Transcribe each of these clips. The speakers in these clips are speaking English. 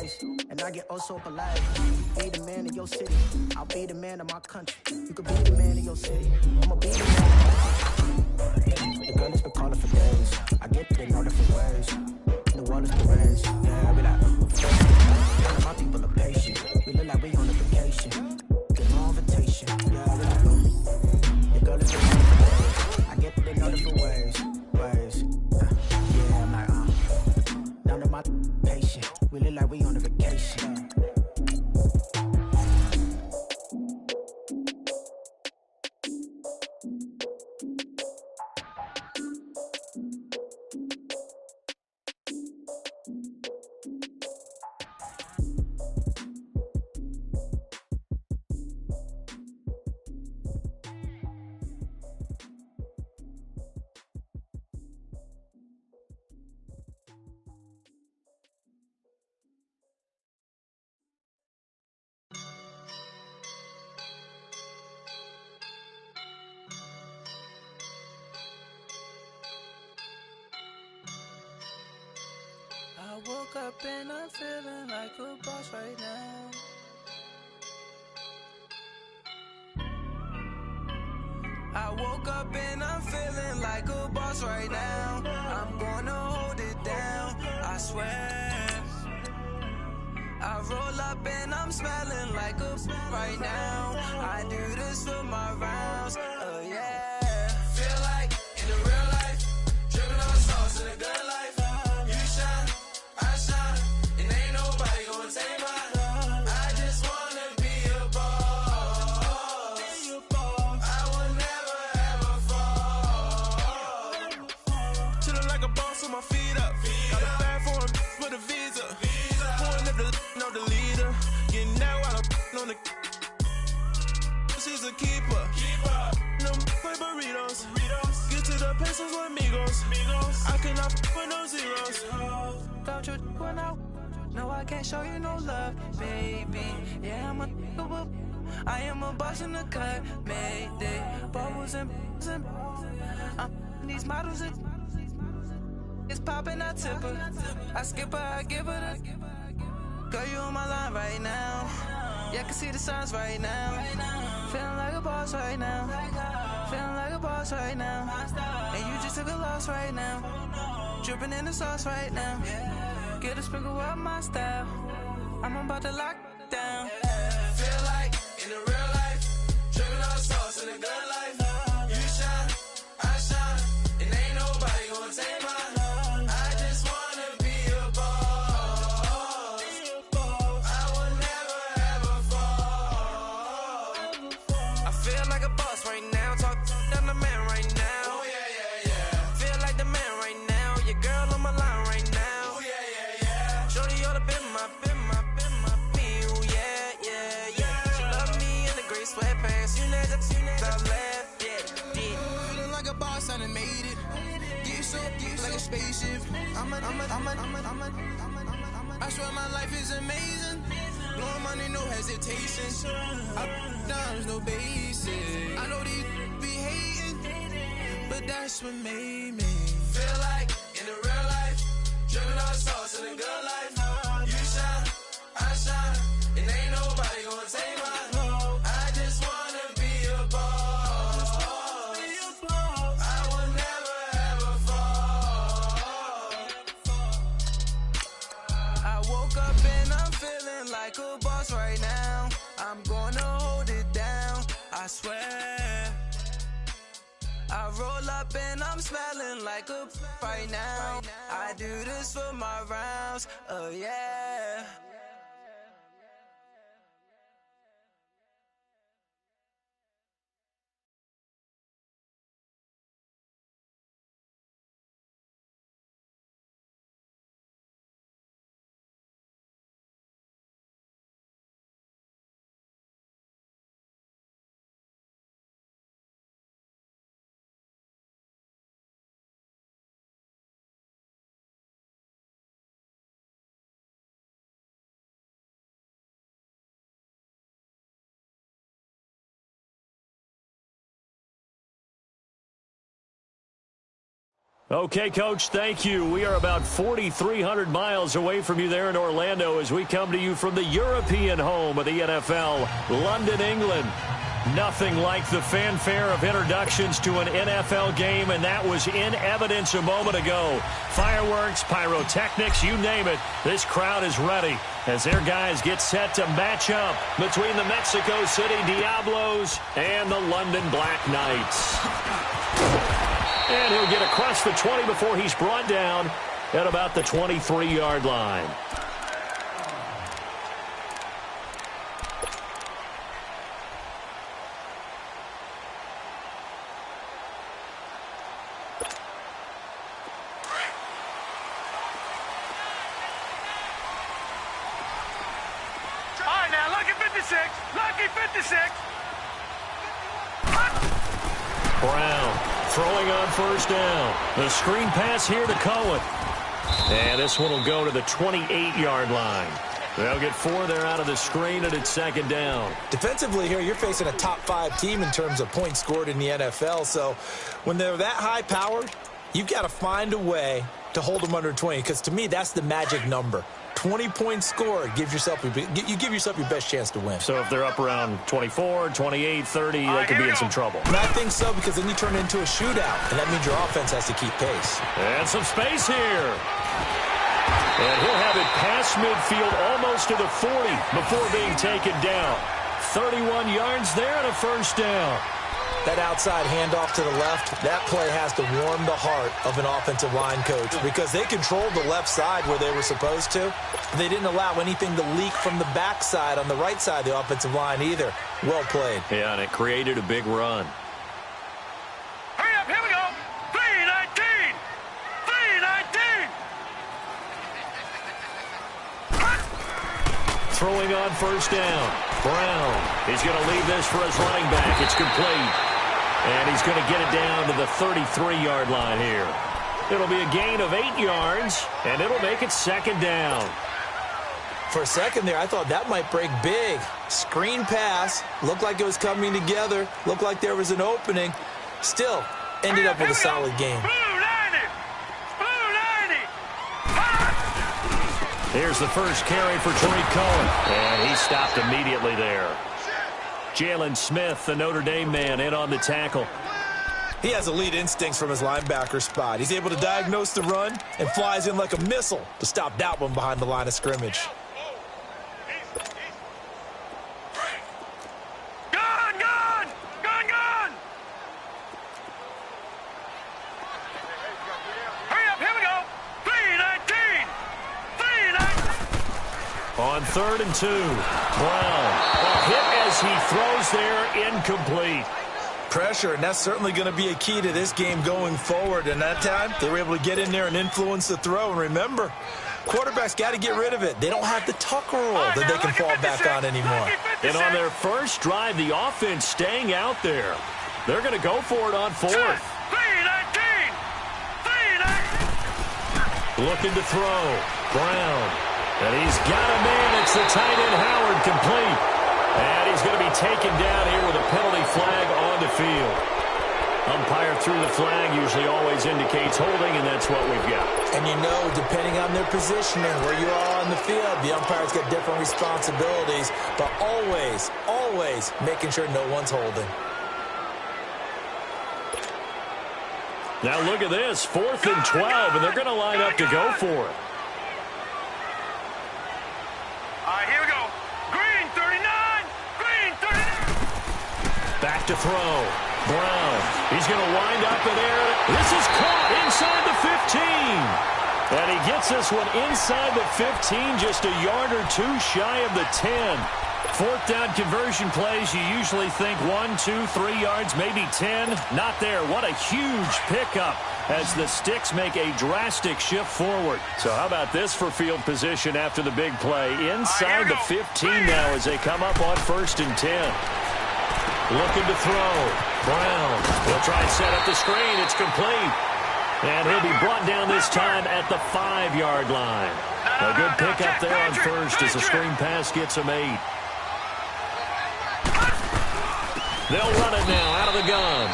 days, and I get oh so polite. Be the man of your city, I'll be the man of my country. You could be the man of your city, I'ma be the man. The girl has been calling for days, I get it in all different ways. The world is deranged, yeah, we like none of my people are patient. We look like we on a vacation. Get no invitation, yeah, we like the girl has been calling for days, I get it in all different ways. Yeah, I'm like, none of my patient. We look like we on a vacation. I woke up and I'm feeling like a boss right now. I woke up and I'm feeling like a boss right now. I'm gonna hold it down, I swear. I roll up and I'm smelling like a right now. I do this for my rounds, yeah. Feel like in the real life, dripping on sauce in a good life. You shine, I shine, and ain't nobody gonna take mine. I just wanna be a boss. I will never ever fall. Chillin' like a boss with my feet up. Got a bag for him with a visa. Pulling up the know the leader. Getting that while I'm on the. She's a keeper. No play burritos. Get to the pesos with amigos. I cannot with no zeros. Don't you run out? No, I can't show you no love, baby. Yeah, I am a boss in the cut. Mayday. Bubbles and these models it's popping, I tip her. I skip her, I give her the. Girl, you on my line right now. Yeah, I can see the signs right now. Feeling like a boss right now. Feeling like a boss right now. And you just took a loss right now. Dripping in the sauce right now. Get a sprinkle up my style. I'm about to lock down. Feel like in the real life, dripping on sauce in a good life. You shine, I shine, and ain't nobody gonna take mine. Spaceship. I swear my life is amazing. Blowing money, no hesitation. Down, no basic. I know these be hating, but that's what made me feel like in the real life, dripping on sauce in a good life. You shine, I shine, and ain't nobody gonna take mine. I just wanna be a boss. I will never ever fall. I woke up and I'm feeling like a boss right now. I'm gonna hold it down, I swear. I roll up and I'm smelling like a right now. I do this for my rounds, yeah. Okay, Coach, thank you. We are about 4,300 miles away from you there in Orlando as we come to you from the European home of the NFL, London, England. Nothing like the fanfare of introductions to an NFL game, and that was in evidence a moment ago. Fireworks, pyrotechnics, you name it. This crowd is ready as their guys get set to match up between the Mexico City Diablos and the London Black Knights. And he'll get across the 20 before he's brought down at about the 23-yard line. All right, now, lucky 56. Lucky 56. Brown throwing on first down. The screen pass here to Cohen. And this one will go to the 28-yard line. They'll get 4 there out of the screen, and it's second down. Defensively here, you're facing a top-5 team in terms of points scored in the NFL. So when they're that high-powered, you've got to find a way to hold them under 20, because to me, that's the magic number. 20 points scored, you give yourself your best chance to win. So if they're up around 24, 28, 30, they could be in some trouble. And I think so, because then you turn it into a shootout, and that means your offense has to keep pace. And some space here. And he'll have it past midfield almost to the 40 before being taken down. 31 yards there and a first down. That outside handoff to the left, that play has to warm the heart of an offensive line coach, because they controlled the left side where they were supposed to. They didn't allow anything to leak from the backside on the right side of the offensive line either. Well played. Yeah, and it created a big run. Hurry up, here we go. 3-19. 3-19. Throwing on first down. Brown. He's going to leave this for his running back. It's complete. And he's going to get it down to the 33-yard line here. It'll be a gain of 8 yards, and it'll make it second down. For a second there, I thought that might break big. Screen pass. Looked like it was coming together. Looked like there was an opening. Still, ended up with a solid game. Here's the first carry for Tariq Cohen. And he stopped immediately there. Jalen Smith, the Notre Dame man, in on the tackle. He has elite instincts from his linebacker spot. He's able to diagnose the run and flies in like a missile to stop that one behind the line of scrimmage. On 3rd and 2, Brown. A hit as he throws there, incomplete. Pressure, and that's certainly going to be a key to this game going forward. And that time, they were able to get in there and influence the throw. And remember, quarterbacks got to get rid of it. They don't have the tuck roll that they can fall back on anymore. And on their first drive, the offense staying out there. They're going to go for it on 4th. Looking to throw. Brown. And he's got a man. It's the tight end, Howard, complete. And he's going to be taken down here with a penalty flag on the field. Umpire threw the flag, usually always indicates holding, and that's what we've got. And you know, depending on their positioning, where you are on the field, the umpire's got different responsibilities, but always, always making sure no one's holding. Now look at this, 4th and 12, and they're going to line up to go for it. Here we go. Green 39. Green 39. Back to throw. Brown. He's going to wind up in there. This is caught inside the 15. And he gets this one inside the 15, just a yard or two shy of the 10. 4th down conversion plays, you usually think 1, 2, 3 yards, maybe 10. Not there. What a huge pickup as the Sticks make a drastic shift forward. So how about this for field position after the big play? Inside the 15 now as they come up on 1st and 10. Looking to throw. Brown. He'll try and set up the screen. It's complete. And he'll be brought down this time at the 5-yard line. A good pickup there on 1st as the screen pass gets him 8. They'll run it now out of the gun.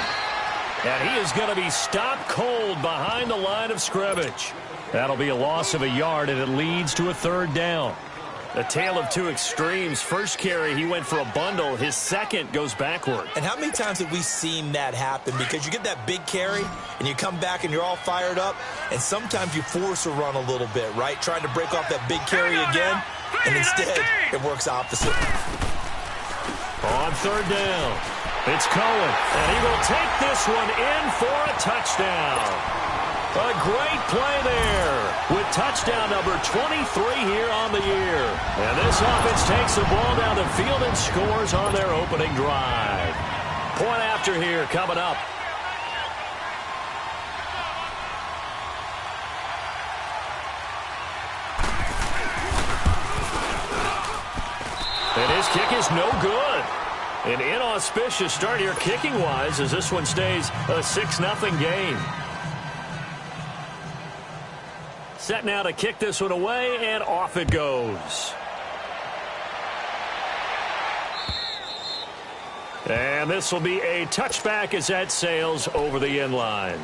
And he is going to be stopped cold behind the line of scrimmage. That'll be a loss of a yard, and it leads to a third down. A tale of two extremes. First carry, he went for a bundle. His second goes backward. And how many times have we seen that happen? Because you get that big carry, and you come back and you're all fired up, and sometimes you force a run a little bit, right? Trying to break off that big carry again, and instead it works opposite. On third down, it's Cohen, and he will take this one in for a touchdown. A great play there with touchdown number 23 here on the year. And this offense takes the ball down the field and scores on their opening drive. Point after here coming up. And his kick is no good. An inauspicious start here kicking-wise as this one stays a 6-0 game. Set now to kick this one away, and off it goes. And this will be a touchback as that sails over the end line.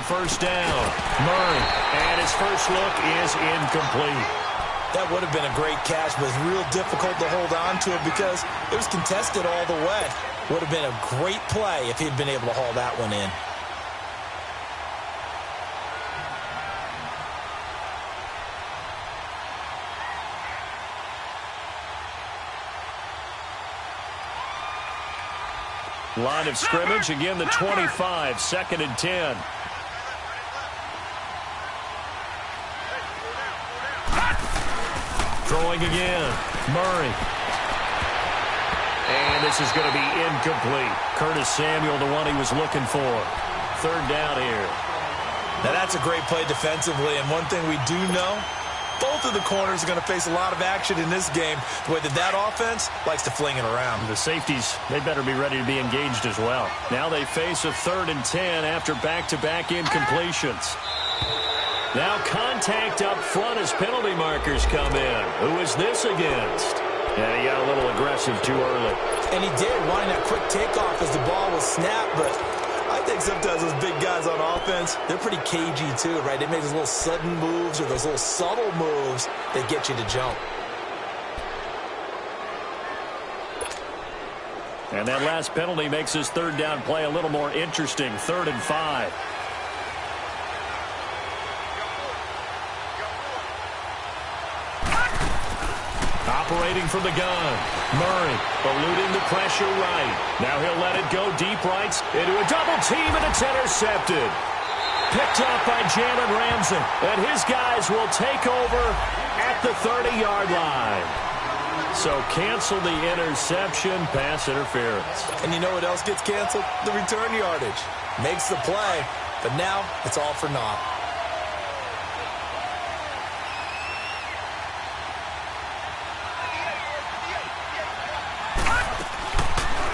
First down, Murray, and his first look is incomplete. That would have been a great catch, but it's real difficult to hold on to it because it was contested all the way. Would have been a great play if he'd been able to haul that one in. Line of scrimmage, again the 25, 2nd and 10. Throwing again, Murray. And this is going to be incomplete. Curtis Samuel, the one he was looking for. Third down here. Now that's a great play defensively, and one thing we do know, both of the corners are going to face a lot of action in this game. The way that offense likes to fling it around. The safeties, they better be ready to be engaged as well. Now they face a 3rd and 10 after back-to-back incompletions. Now contact up front as penalty markers come in. Who is this against? Yeah, he got a little aggressive too early. And he did, wanting that quick takeoff as the ball was snapped, but I think sometimes those big guys on offense, they're pretty cagey too, right? They make those little sudden moves or those little subtle moves that get you to jump. And that last penalty makes his third down play a little more interesting. 3rd and 5. Operating from the gun. Murray eluding the pressure right. Now he'll let it go deep right into a double team, and it's intercepted. Picked up by Jalen Ramsey. And his guys will take over at the 30-yard line. So cancel the interception, pass interference. And you know what else gets canceled? The return yardage. Makes the play, but now it's all for naught.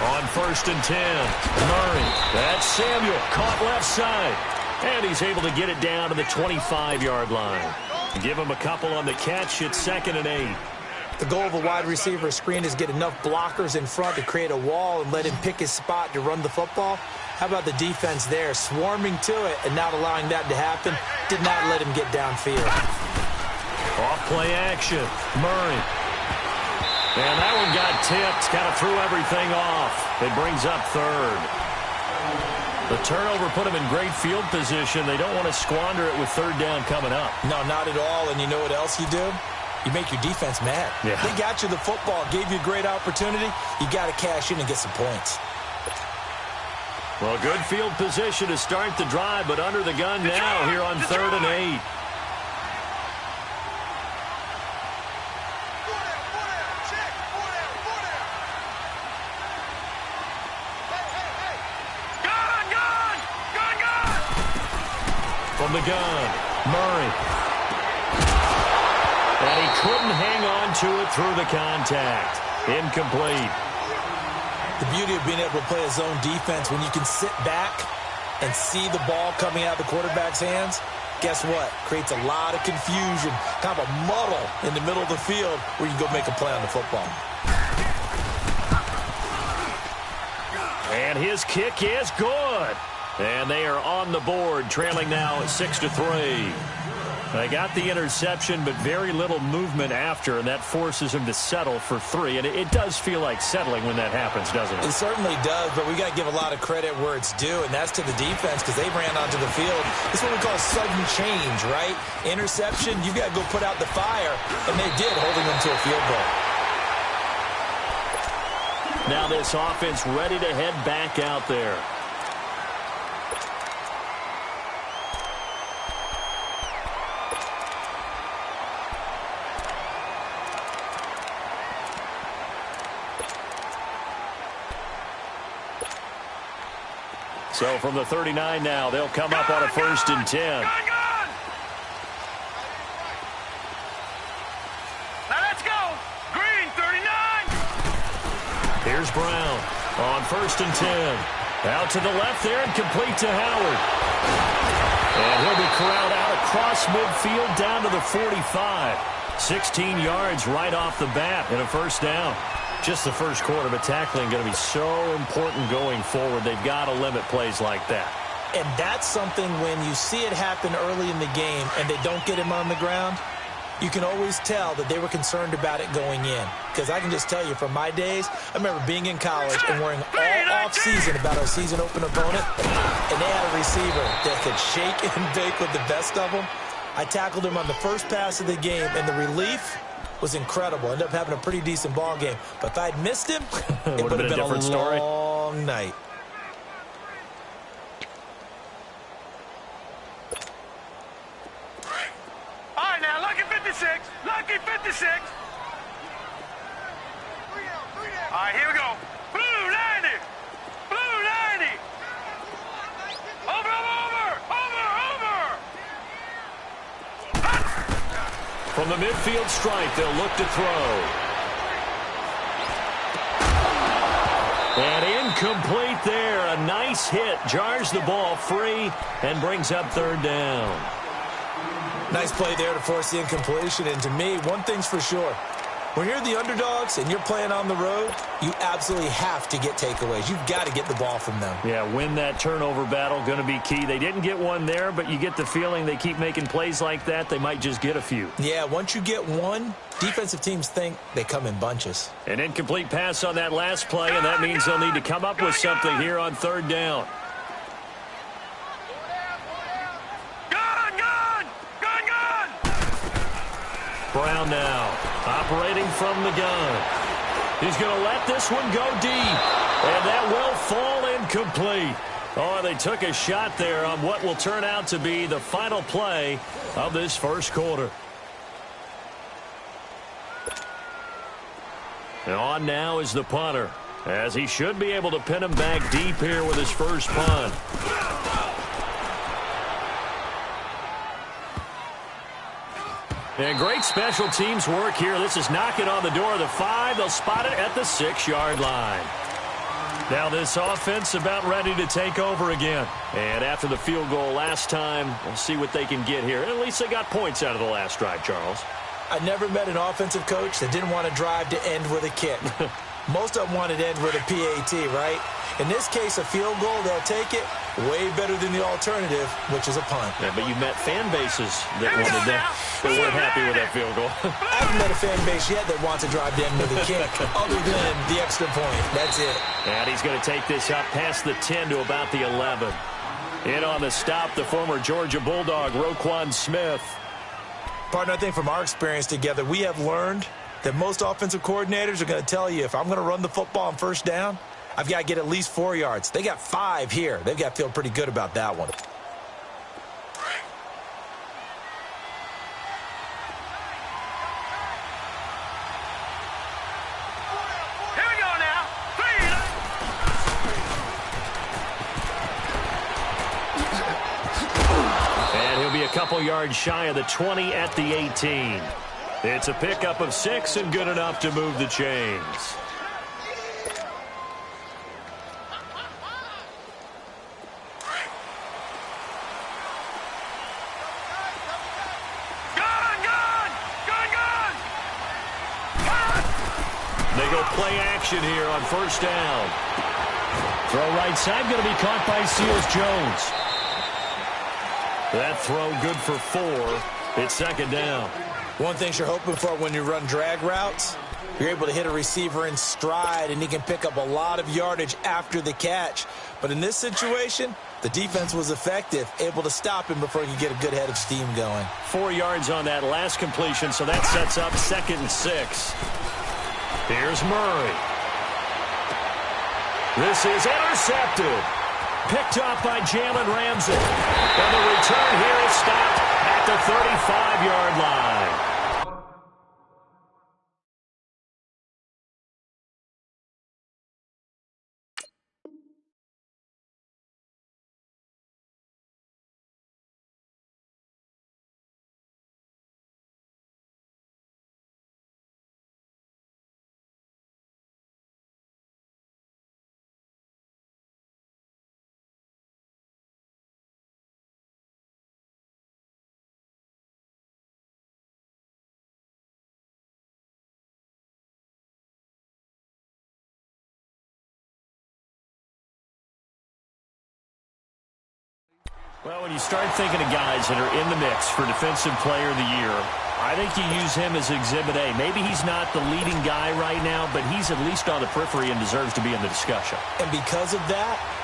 On 1st and 10, Murray. That's Samuel, caught left side. And he's able to get it down to the 25-yard line. Give him a couple on the catch. It's 2nd and 8. The goal of a wide receiver screen is get enough blockers in front to create a wall and let him pick his spot to run the football. How about the defense there, swarming to it and not allowing that to happen? Did not let him get downfield. Off play action, Murray. And that one got tipped, kind of threw everything off. It brings up 3rd. The turnover put him in great field position. They don't want to squander it with 3rd down coming up. No, not at all. And you know what else you do? You make your defense mad. Yeah. They got you the football, gave you a great opportunity. You got to cash in and get some points. Well, good field position to start the drive, but under the gun now here on 3rd and 8. From the gun, Murray. And he couldn't hang on to it through the contact. Incomplete. The beauty of being able to play a zone defense when you can sit back and see the ball coming out of the quarterback's hands, guess what? Creates a lot of confusion, kind of a muddle in the middle of the field where you can go make a play on the football. And his kick is good. And they are on the board, trailing now at 6-3. They got the interception, but very little movement after, and that forces him to settle for 3. And it does feel like settling when that happens, doesn't it? It certainly does, but we got to give a lot of credit where it's due, and that's to the defense because they ran onto the field. This is what we call sudden change, right? Interception, you got to go put out the fire, and they did, holding them to a field goal. Now this offense ready to head back out there. So from the 39 now, they'll come up on a 1st and 10. Now let's go. Green, 39. Here's Brown on 1st and 10. Out to the left there and complete to Howard. And he'll be corralled out across midfield down to the 45. 16 yards right off the bat and a 1st down. Just the first quarter, but tackling going to be so important going forward. They've got to limit plays like that. And that's something when you see it happen early in the game and they don't get him on the ground, you can always tell that they were concerned about it going in. Because I can just tell you from my days, I remember being in college and worrying all off-season about our season open opponent, and they had a receiver that could shake and bake with the best of them. I tackled him on the first pass of the game, and the relief was incredible. Ended up having a pretty decent ball game. But if I'd missed him, it would have been a different story. Long night. All right, now, lucky 56. Lucky 56. All right, here we go. Blue 90. Blue 90. Over. From the midfield stripe, they'll look to throw. And incomplete there. A nice hit. Jars the ball free and brings up 3rd down. Nice play there to force the incompletion. And to me, one thing's for sure. When you're the underdogs and you're playing on the road, you absolutely have to get takeaways. You've got to get the ball from them. Yeah, win that turnover battle, going to be key. They didn't get one there, but you get the feeling they keep making plays like that, they might just get a few. Yeah, once you get one, defensive teams think they come in bunches. An incomplete pass on that last play, and that means they'll need to come up with something here on 3rd down. Brown now, operating from the gun. He's going to let this one go deep, and that will fall incomplete. Oh, they took a shot there on what will turn out to be the final play of this first quarter. And on now is the punter, as he should be able to pin him back deep here with his first punt. And great special teams work here. This is knocking on the door of the 5. They'll spot it at the 6-yard line. Now this offense about ready to take over again. And after the field goal last time, we'll see what they can get here. At least they got points out of the last drive, Charles. I never met an offensive coach that didn't want to drive to end with a kick. Most of them wanted to end with a PAT, right? In this case, a field goal, they'll take it. Way better than the alternative, which is a punt. Yeah, but you met fan bases that wanted that. They weren't happy with that field goal. I haven't met a fan base yet that wants to drive to end with a kick, other than the extra point. That's it. And he's going to take this up past the 10 to about the 11. In on the stop, the former Georgia Bulldog, Roquan Smith. Partner, I think from our experience together, we have learned that most offensive coordinators are going to tell you, if I'm going to run the football on 1st down, I've got to get at least 4 yards. They got 5 here. They've got to feel pretty good about that one. Here we go now. 3. And he'll be a couple yards shy of the 20 at the 18. It's a pickup of 6 and good enough to move the chains. They go play action here on first down. Throw right side, going to be caught by Seals-Jones. That throw good for 4. It's second down. One thing you're hoping for when you run drag routes, you're able to hit a receiver in stride, and he can pick up a lot of yardage after the catch. But in this situation, the defense was effective, able to stop him before he could get a good head of steam going. 4 yards on that last completion, so that sets up 2nd and 6. Here's Murray. This is intercepted. Picked off by Jalen Ramsey. And the return here is stopped at the 35-yard line. Well, when you start thinking of guys that are in the mix for Defensive Player of the Year, I think you use him as Exhibit A. Maybe he's not the leading guy right now, but he's at least on the periphery and deserves to be in the discussion. And because of that,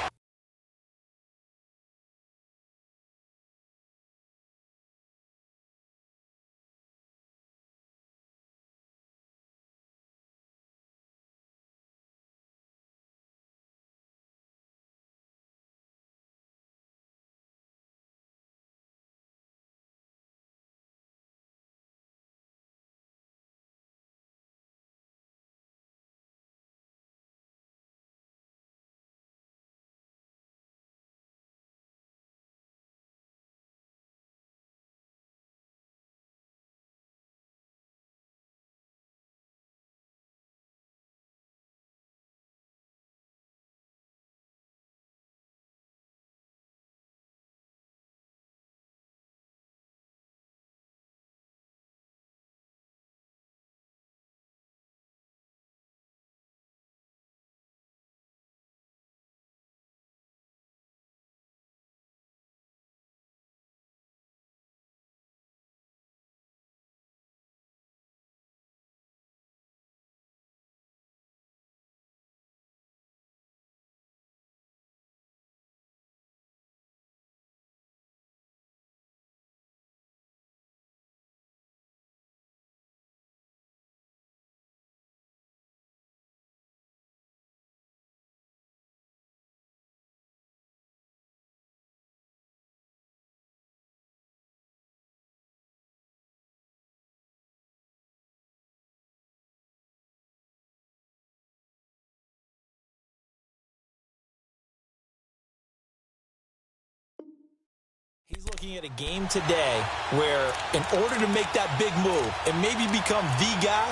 he's looking at a game today where in order to make that big move and maybe become the guy,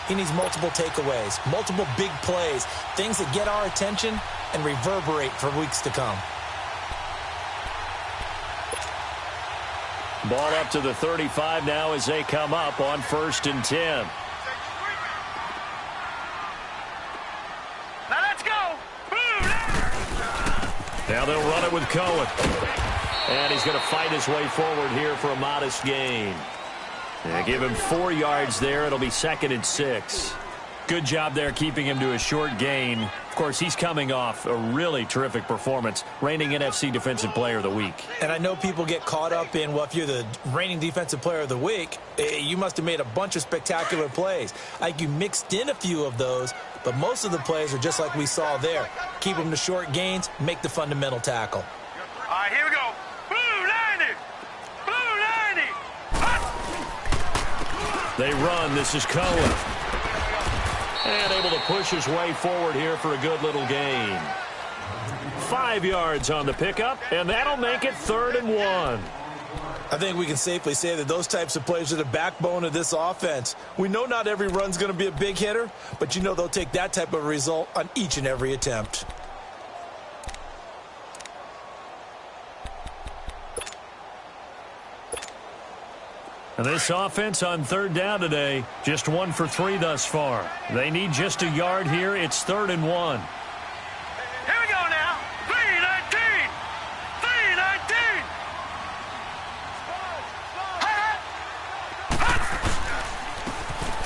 he needs multiple takeaways, multiple big plays, things that get our attention and reverberate for weeks to come. Ball up to the 35 now as they come up on 1st and 10. Now let's go. Now they'll run it with Cohen. And he's going to fight his way forward here for a modest gain. They give him 4 yards there. It'll be 2nd and 6. Good job there keeping him to a short gain. Of course, he's coming off a really terrific performance, reigning NFC Defensive Player of the Week. And I know people get caught up in, well, if you're the reigning Defensive Player of the Week, you must have made a bunch of spectacular plays. Like you mixed in a few of those, but most of the plays are just like we saw there. Keep them to short gains, make the fundamental tackle. All right, here we go. They run. This is Cohen. And able to push his way forward here for a good little gain. 5 yards on the pickup, and that'll make it 3rd and 1. I think we can safely say that those types of plays are the backbone of this offense. We know not every run's going to be a big hitter, but you know they'll take that type of result on each and every attempt. And this offense on third down today, just 1 for 3 thus far. They need just a yard here. It's 3rd and 1. Here we go now. 3-19. 3-19.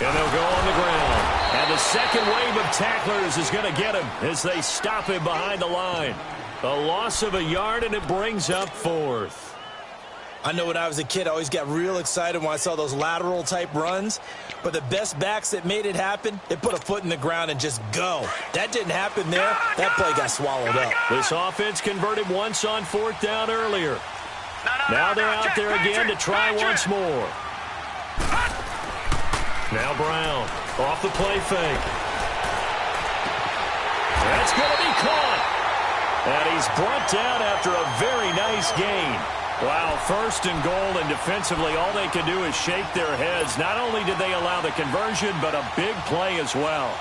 And they'll go on the ground. And the second wave of tacklers is going to get him as they stop him behind the line. A loss of a yard, and it brings up 4th. I know when I was a kid, I always got real excited when I saw those lateral-type runs. But the best backs that made it happen, they put a foot in the ground and just go. That didn't happen there. That play got swallowed up. This offense converted once on 4th down earlier. Now they're out there again to try once more. Now Brown off the play fake. That's going to be caught. And he's brought down after a very nice gain. Wow, 1st and goal, and defensively all they can do is shake their heads. Not only did they allow the conversion, but a big play as well.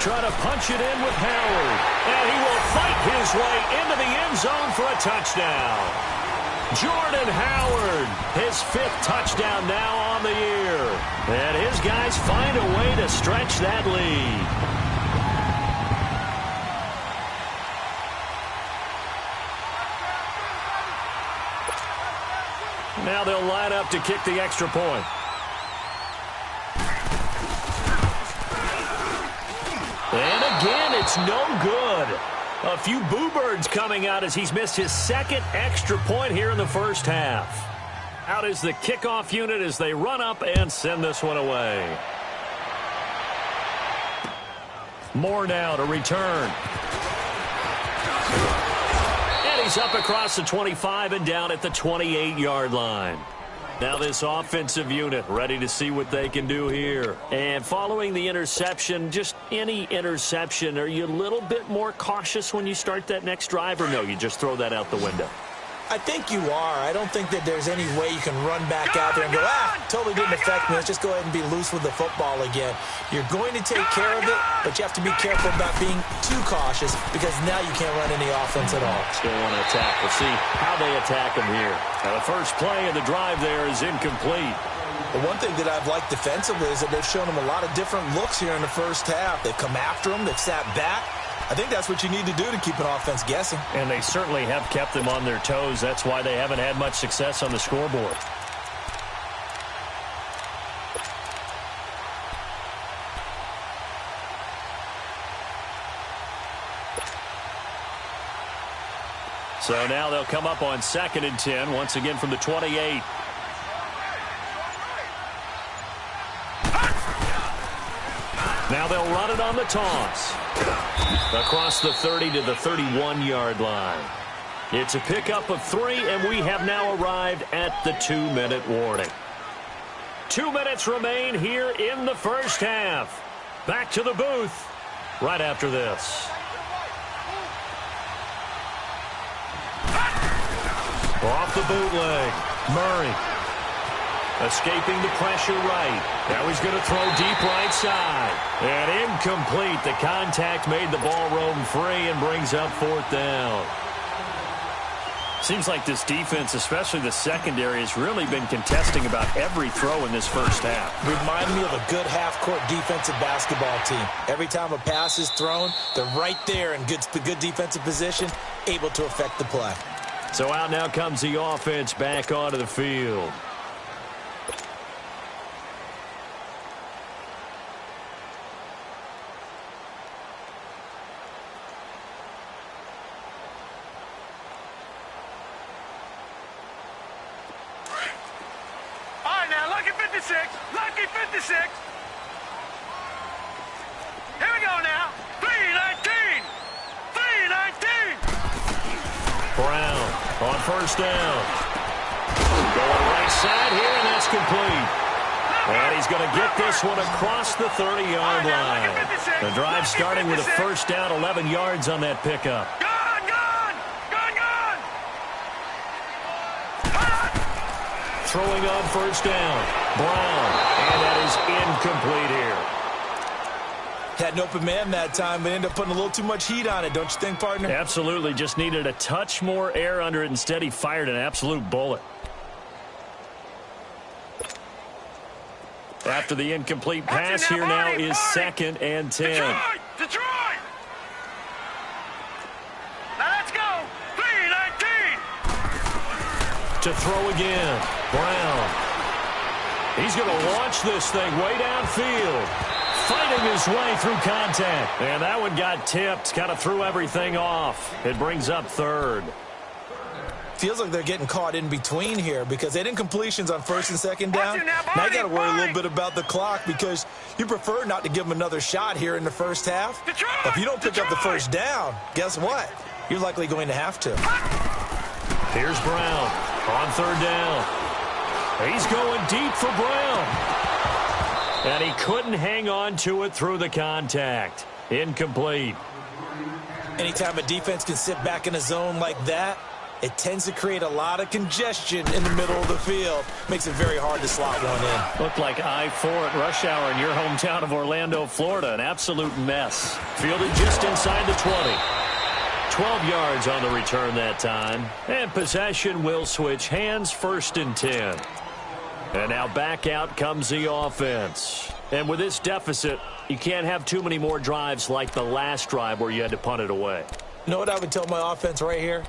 Trying to punch it in with Howard. And he will fight his way into the end zone for a touchdown. Jordan Howard, his 5th touchdown now on the year. And his guys find a way to stretch that lead. Now they'll line up to kick the extra point. And again, it's no good. A few boo birds coming out as he's missed his 2nd extra point here in the first half. Out is the kickoff unit as they run up and send this one away. Moore now to return. And he's up across the 25 and down at the 28-yard line. Now this offensive unit ready to see what they can do here. And following the interception, just any interception, are you a little bit more cautious when you start that next drive, or no, you just throw that out the window? I think you are. I don't think that there's any way you can run back out there and go, totally didn't affect me. Let's just go ahead and be loose with the football again. You're going to take care of it, but you have to be careful about being too cautious because now you can't run any offense at all. Still want to attack. We'll see how they attack him here. Now the first play of the drive there is incomplete. The one thing that I've liked defensively is that they've shown him a lot of different looks here in the first half. They've come after him. They've sat back. I think that's what you need to do to keep an offense guessing. And they certainly have kept them on their toes. That's why they haven't had much success on the scoreboard. So now they'll come up on 2nd and 10, once again from the 28. Now they'll run it on the toss. Across the 30 to the 31-yard line. It's a pickup of 3, and we have now arrived at the 2-minute warning. 2 minutes remain here in the first half. Back to the booth right after this. Off the bootleg, Murray. Escaping the pressure right. Now he's going to throw deep right side. And incomplete. The contact made the ball roam free and brings up 4th down. Seems like this defense, especially the secondary, has really been contesting about every throw in this first half. Remind me of a good half-court defensive basketball team. Every time a pass is thrown, they're right there in good defensive position, able to affect the play. So out now comes the offense back onto the field. Lucky 56. Here we go now. 3-19. 3-19. Brown on first down. Going right side here, and that's complete. he's going to get this one across the 30-yard line. The drive starting with a first down, 11 yards on that pickup. Throwing on first down, Brown, and that is incomplete here. Had an open man that time, but ended up putting a little too much heat on it, don't you think, partner? Absolutely, just needed a touch more air under it. Instead, he fired an absolute bullet. After the incomplete pass, here now is 2nd and 10. Detroit! Now let's go! 3-19! To throw again, Brown. He's going to launch this thing way downfield. Fighting his way through contact. And that one got tipped, kind of threw everything off. It brings up 3rd. Feels like they're getting caught in between here because they didn't completions on 1st and 2nd down. Now you got to worry a little bit about the clock because you prefer not to give them another shot here in the first half. If you don't pick up the first down, guess what? You're likely going to have to. Here's Brown on 3rd down. He's going deep for Brown. And he couldn't hang on to it through the contact. Incomplete. Anytime a defense can sit back in a zone like that, it tends to create a lot of congestion in the middle of the field. Makes it very hard to slot one in. Looked like I-4 at rush hour in your hometown of Orlando, Florida. An absolute mess. Fielded just inside the 20. 12 yards on the return that time. And possession will switch hands, 1st and 10. And now back out comes the offense. And with this deficit, you can't have too many more drives like the last drive where you had to punt it away. You know what I would tell my offense right here?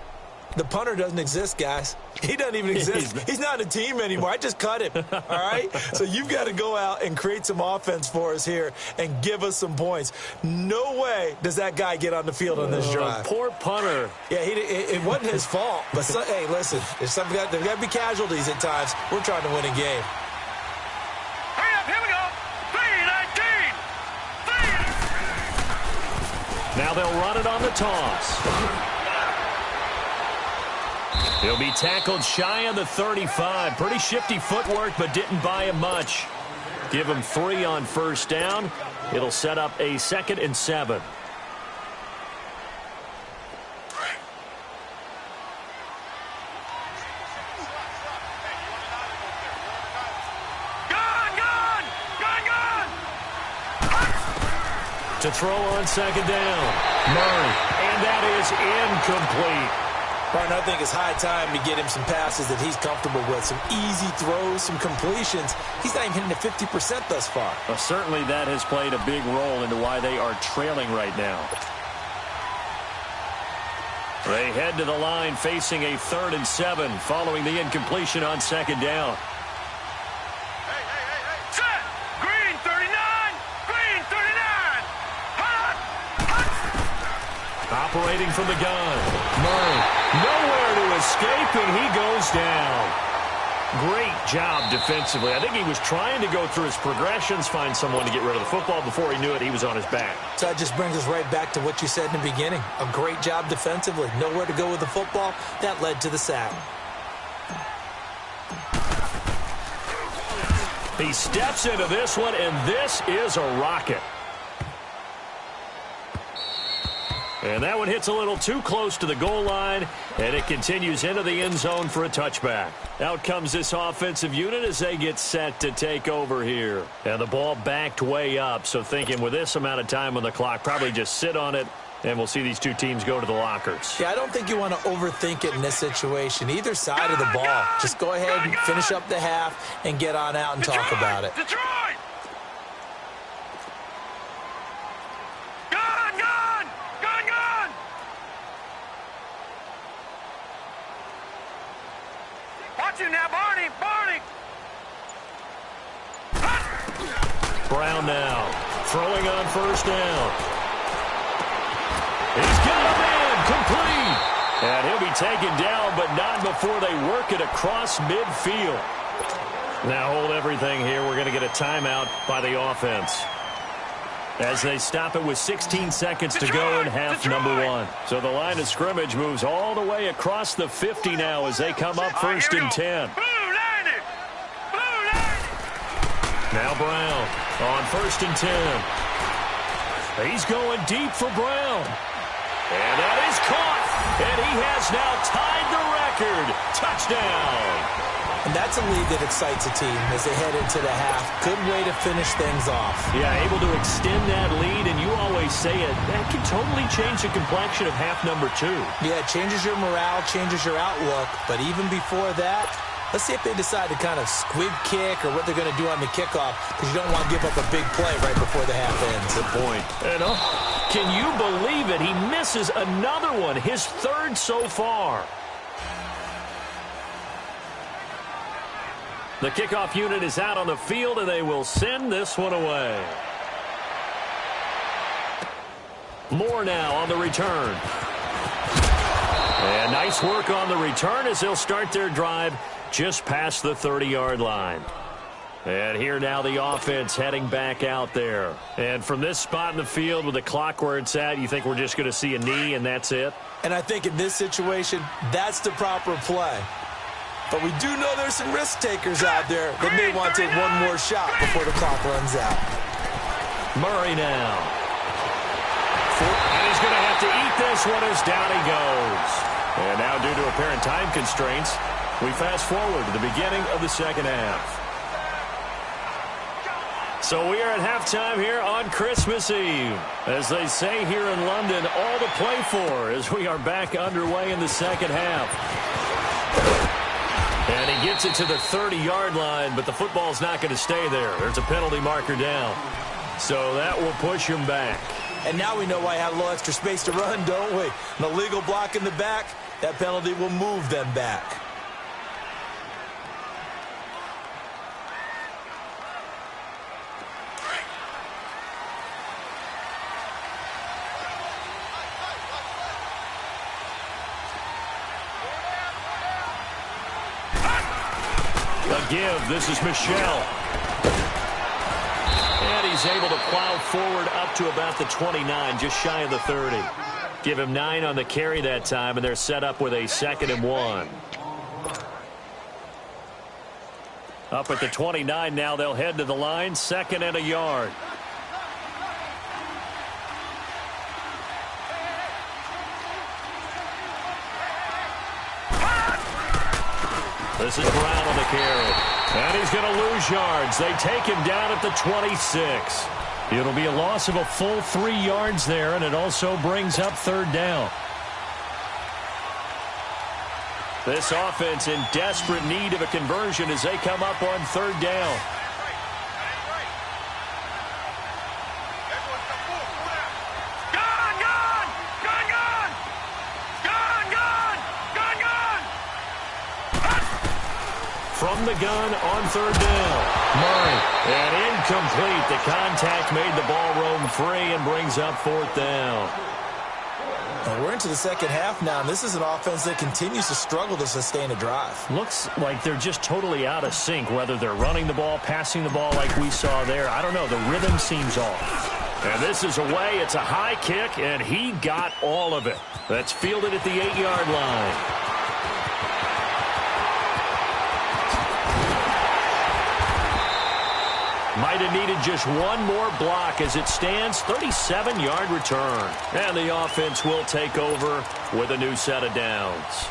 The punter doesn't exist, guys. He doesn't even exist. He's not a team anymore. I just cut him, all right? So you've got to go out and create some offense for us here and give us some points. No way does that guy get on the field on this drive. Poor punter. Yeah, it wasn't his fault. But, hey, listen, there's got to be casualties at times. We're trying to win a game. Hurry up, here we go. 3-19. Now they'll run it on the toss. He'll be tackled shy of the 35. Pretty shifty footwork, but didn't buy him much. Give him 3 on first down. It'll set up a 2nd and 7. To throw on 2nd down. Murray. And that is incomplete. I think it's high time to get him some passes that he's comfortable with. Some easy throws, some completions. He's not even hitting the 50% thus far. Well, certainly that has played a big role into why they are trailing right now. They head to the line facing a 3rd and 7 following the incompletion on 2nd down. Set! Green 39! Green 39! Hot! Operating from the gun. Murray. Nowhere to escape, and he goes down. Great job defensively. I think he was trying to go through his progressions, find someone to get rid of the football. Before he knew it, he was on his back. So that just brings us right back to what you said in the beginning. A great job defensively. Nowhere to go with the football. That led to the sack. He steps into this one, and this is a rocket. And that one hits a little too close to the goal line, and it continues into the end zone for a touchback. Out comes this offensive unit as they get set to take over here. And the ball backed way up, so thinking with this amount of time on the clock, probably just sit on it, and we'll see these two teams go to the lockers. Yeah, I don't think you want to overthink it in this situation. Either side of the ball. Just go ahead and finish up the half and get on out and talk about it. Detroit! Now, Barney! Brown now, throwing on first down. He's got a man, complete. And he'll be taken down, but not before they work it across midfield. Now hold everything here. We're going to get a timeout by the offense, as they stop it with 16 seconds to go in half number 1. So the line of scrimmage moves all the way across the 50 now as they come up 1st and 10. Now Brown on 1st and 10. He's going deep for Brown. And that is caught. And he has now tied the record. Touchdown. And that's a lead that excites a team as they head into the half. Good way to finish things off. Yeah, able to extend that lead, and you always say it, that can totally change the complexion of half number 2. Yeah, it changes your morale, changes your outlook. But even before that, let's see if they decide to kind of squib kick or what they're going to do on the kickoff, because you don't want to give up a big play right before the half ends. Good point. And can you believe it? He misses another one, his 3rd so far. The kickoff unit is out on the field, and they will send this one away. Moore now on the return. And nice work on the return as they'll start their drive just past the 30-yard line. And here now the offense heading back out there. And from this spot in the field with the clock where it's at, you think we're just going to see a knee and that's it? And I think in this situation, that's the proper play. But we do know there's some risk takers out there that may want to take one more shot before the clock runs out. Murray now. And he's going to have to eat this one as down he goes. And now due to apparent time constraints, we fast forward to the beginning of the second half. So we are at halftime here on Christmas Eve. As they say here in London, all to play for as we are back underway in the second half. And he gets it to the 30-yard line, but the football's not going to stay there. There's a penalty marker down. So that will push him back. And now we know why I have a little extra space to run, don't we? An illegal block in the back, that penalty will move them back. Give. This is Michelle. And he's able to plow forward up to about the 29, just shy of the 30. Give him 9 on the carry that time, and they're set up with a 2nd and 1. Up at the 29 now, they'll head to the line, 2nd and a yard. This is Brown on the carry. And he's going to lose yards. They take him down at the 26. It'll be a loss of a full 3 yards there, and it also brings up 3rd down. This offense in desperate need of a conversion as they come up on 3rd down. From the gun on 3rd down. Murray. And incomplete. The contact made the ball roam free and brings up 4th down. And we're into the second half now, and this is an offense that continues to struggle to sustain a drive. Looks like they're just totally out of sync, whether they're running the ball, passing the ball like we saw there. I don't know. The rhythm seems off. And this is away. It's a high kick, and he got all of it. That's fielded at the 8-yard line. Might have needed just one more block as it stands. 37-yard return. And the offense will take over with a new set of downs.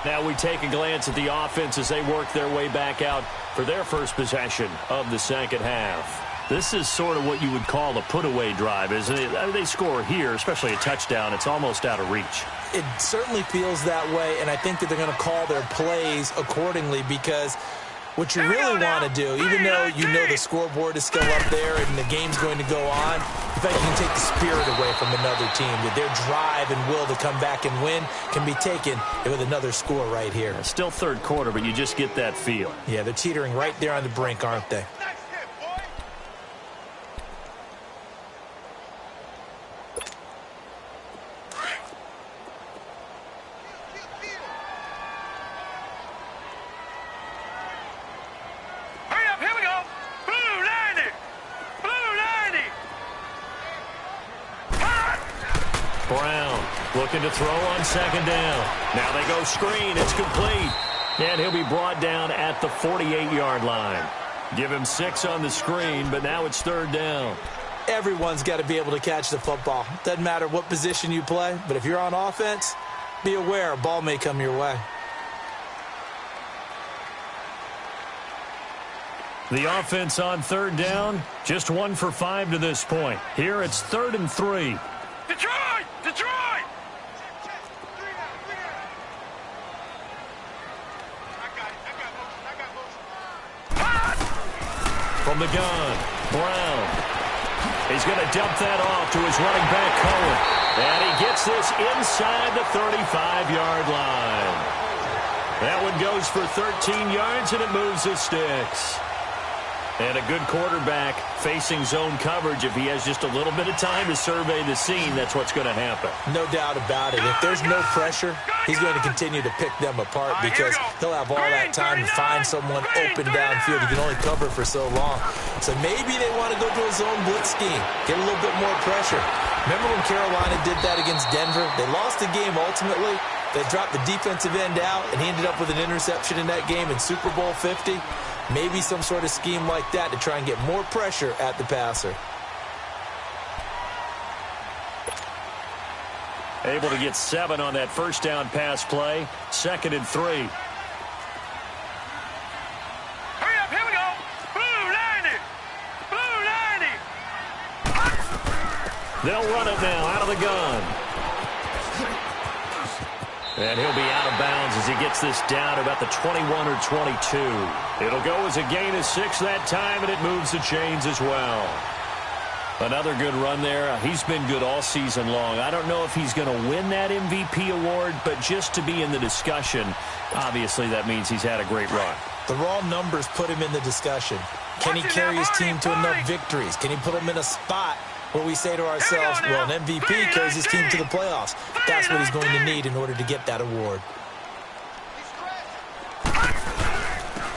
Now we take a glance at the offense as they work their way back out for their first possession of the second half. This is sort of what you would call a put-away drive, isn't it? They score here, especially a touchdown. It's almost out of reach. It certainly feels that way, and I think that they're going to call their plays accordingly because what you really want to do, even though you know the scoreboard is still up there and the game's going to go on, in fact, you can take the spirit away from another team. That their drive and will to come back and win can be taken with another score right here. Still 3rd quarter, but you just get that feel. Yeah, they're teetering right there on the brink, aren't they? Looking to throw on 2nd down. Now they go screen. It's complete. And he'll be brought down at the 48-yard line. Give him 6 on the screen, but now it's 3rd down. Everyone's got to be able to catch the football. Doesn't matter what position you play, but if you're on offense, be aware a ball may come your way. The offense on 3rd down, just 1 for 5 to this point. Here it's 3rd and 3. Detroit! Detroit! From the gun, Brown. He's going to dump that off to his running back, Cohen. And he gets this inside the 35-yard line. That one goes for 13 yards, and it moves the sticks. And a good quarterback facing zone coverage. If he has just a little bit of time to survey the scene, that's what's going to happen. No doubt about it. If there's no pressure, he's going to continue to pick them apart because he'll have all that time to find someone open downfield. He can only cover for so long. So maybe they want to go to a zone blitz scheme, get a little bit more pressure. Remember when Carolina did that against Denver? They lost the game ultimately. They dropped the defensive end out, and he ended up with an interception in that game in Super Bowl 50. Maybe some sort of scheme like that to try and get more pressure at the passer. Able to get 7 on that first down pass play. 2nd and 3. Hurry up, here we go! Blue 90! Blue 90! They'll run it now out of the gun. And he'll be out of bounds as he gets this down about the 21 or 22. It'll go as a gain of 6 that time, and it moves the chains as well. Another good run there. He's been good all season long. I don't know if he's going to win that MVP award, but just to be in the discussion, obviously that means he's had a great run. The raw numbers put him in the discussion. Can he carry his team to enough victories? Can he put them in a spot where we say to ourselves, well, an MVP carries his team to the playoffs. That's what he's going to need in order to get that award.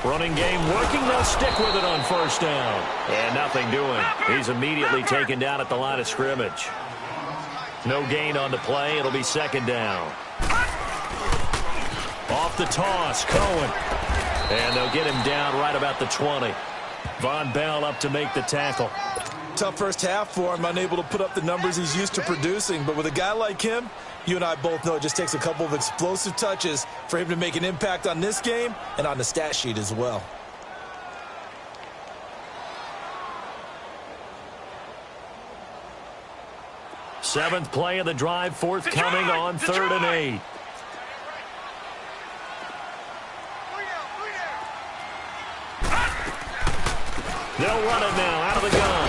Running game working. They'll stick with it on first down. And nothing doing. He's immediately taken down at the line of scrimmage. No gain on the play. It'll be 2nd down. Off the toss, Cohen. And they'll get him down right about the 20. Von Bell up to make the tackle. Tough first half for him, unable to put up the numbers he's used to producing. But with a guy like him, you and I both know it just takes a couple of explosive touches for him to make an impact on this game and on the stat sheet as well. Seventh play of the drive, forthcoming on 3rd and 8. They'll run it now out of the gun.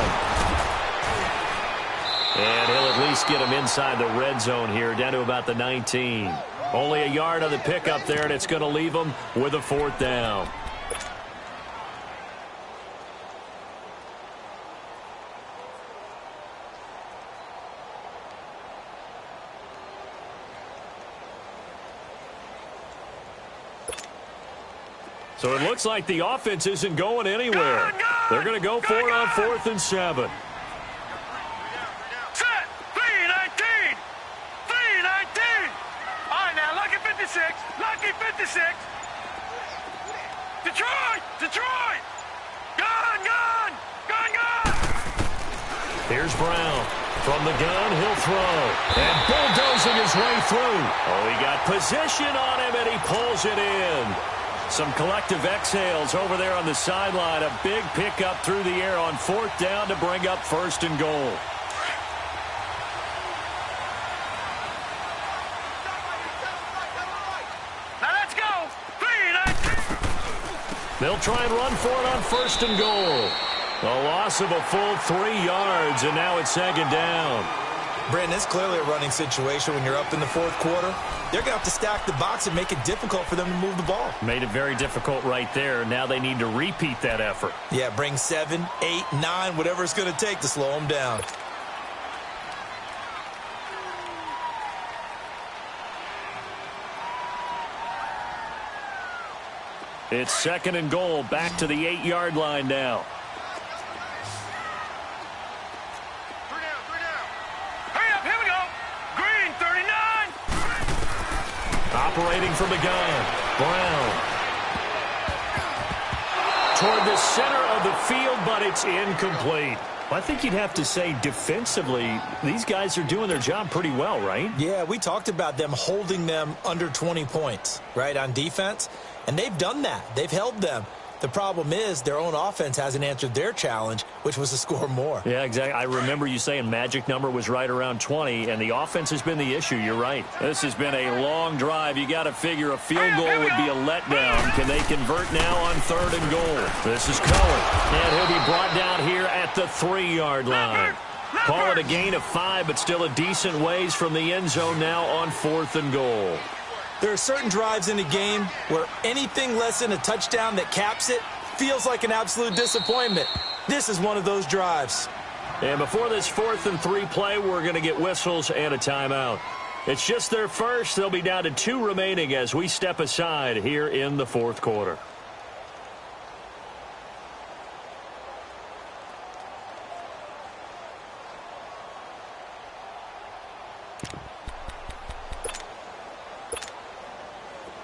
And he'll at least get him inside the red zone here, down to about the 19. Only a yard on the pickup there, and it's going to leave him with a 4th down. So it looks like the offense isn't going anywhere. They're going to go for it on 4th and 7. Set! 3-19! 3-19! All right, now, lucky 56. Lucky 56. Detroit! Detroit! Gun! Gun! Gun! Gun! Here's Brown. From the gun, he'll throw. And bulldozing his way through. Oh, he got position on him, and he pulls it in. Some collective exhales over there on the sideline. A big pickup through the air on 4th down to bring up 1st and goal. Now let's go! 3-19! They'll try and run for it on 1st and goal. A loss of a full 3 yards, and now it's 2nd down. Brandon, it's clearly a running situation when you're up in the 4th quarter. They're going to have to stack the box and make it difficult for them to move the ball. Made it very difficult right there. Now they need to repeat that effort. Yeah, bring 7, 8, 9, whatever it's going to take to slow them down. It's 2nd and goal, back to the 8-yard line now. Operating from the gun, Brown. toward the center of the field, but it's incomplete. I think you'd have to say defensively, these guys are doing their job pretty well, right? Yeah, we talked about them holding them under 20 points, right, on defense. And they've done that. They've held them. The problem is their own offense hasn't answered their challenge, which was to score more. Yeah, exactly. I remember you saying magic number was right around 20, and the offense has been the issue. You're right. This has been a long drive. You got to figure a field goal would be a letdown. Can they convert now on 3rd and goal? This is Cohen, and he'll be brought down here at the 3-yard line. Call it a gain of 5, but still a decent ways from the end zone now on 4th and goal. There are certain drives in a game where anything less than a touchdown that caps it feels like an absolute disappointment. This is one of those drives. And before this 4th and 3 play, we're going to get whistles and a timeout. It's just their first. They'll be down to 2 remaining as we step aside here in the 4th quarter.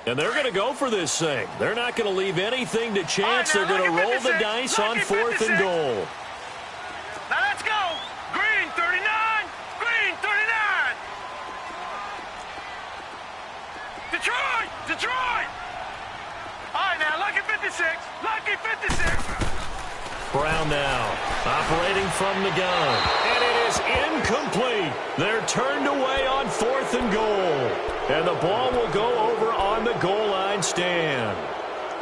And they're going to go for this thing. They're not going to leave anything to chance. They're going to roll the dice on 4th and goal. Now let's go. Green 39. Green 39. Detroit. Detroit. All right, now lucky 56. Lucky 56. Brown now operating from the gun. And it is incomplete. They're turned away on 4th and goal. And the ball will go over on the goal line stand.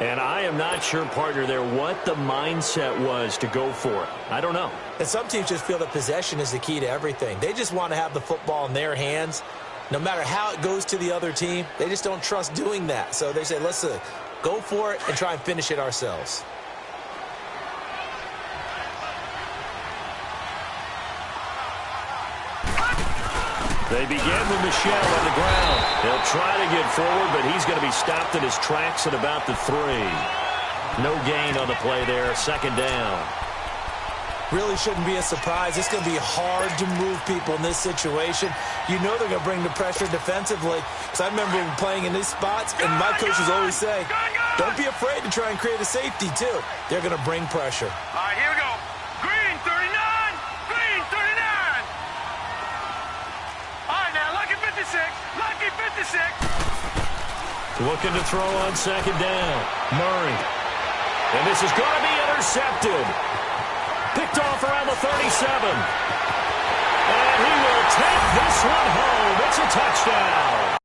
And I am not sure, partner, there what the mindset was to go for it. I don't know. And some teams just feel that possession is the key to everything. They just want to have the football in their hands. No matter how it goes to the other team, they just don't trust doing that. So they say, let's go for it and try and finish it ourselves. They begin with Michelle on the ground. He'll try to get forward, but he's going to be stopped in his tracks at about the 3. No gain on the play there. 2nd down. Really shouldn't be a surprise. It's going to be hard to move people in this situation. You know they're going to bring the pressure defensively. Because I remember playing in these spots, and my coaches always say, don't be afraid to try and create a safety, too. They're going to bring pressure. All right, here we go. Green 39. Green 39. All right, now lucky 56. Lucky 56. Looking to throw on 2nd down. Murray. And this is going to be intercepted. Picked off around the 37. And he will take this one home. It's a touchdown.